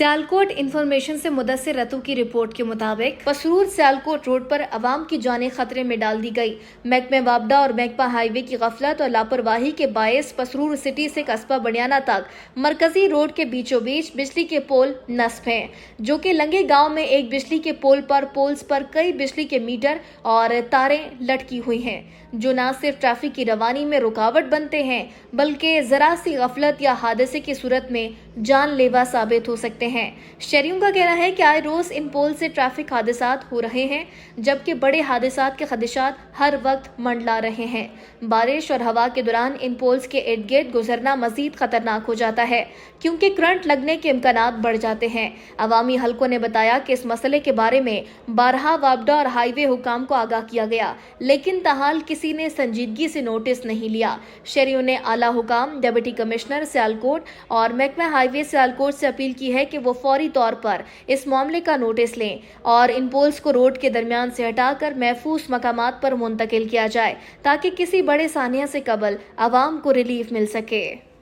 Sialkot information से Mudassir Ratu की report के मुताबिक पसरूर सियालकोट रोड पर आवाम की जानें खतरे में डाल दी गई। महकमे वापडा और महकमा हाईवे की गफलत और लापरवाही के बायस पसरूर सिटी से कस्बा बनियाना तक मरकजी रोड के बीचों बीच बिजली के पोल नस्ब हैं, जो कि लंगे गांव में एक बिजली के पोल्स पर कई बिजली के मीटर और तारें लटकी हुई हैं, जो न सिर्फ ट्रैफिक की रवानी में रुकावट बनते हैं बल्कि जरा सी गफलत या हादसे की सूरत में जानलेवा साबित हो सकते हैं। शहरियों का कहना है कि आए रोज इन पोल से ट्रैफिक हादसात हो रहे हैं, जबकि बड़े हादसात के खदशात हर वक्त मंडला रहे हैं। बारिश और हवा के दौरान इन पोल्स के इर्द गिर्द गुजरना मजीद खतरनाक हो जाता है, क्योंकि करंट लगने के इम्कानात बढ़ जाते हैं। अवामी हलकों ने बताया कि इस मसले के बारे में बारहा वापडा और हाईवे हुकाम को आगाह किया गया, लेकिन ताहाल किसी ने संजीदगी से नोटिस नहीं लिया। शहरियों ने आला हुकाम, डिप्टी कमिश्नर सियालकोट और महकमा हाईवे सियालकोट से अपील की है कि वो फौरी तौर पर इस मामले का नोटिस लें और इन पोल्स को रोड के दरमियान से हटाकर महफूज मकामात पर मुंतकिल किया जाए, ताकि किसी बड़े सानिया से कबल आवाम को रिलीफ मिल सके।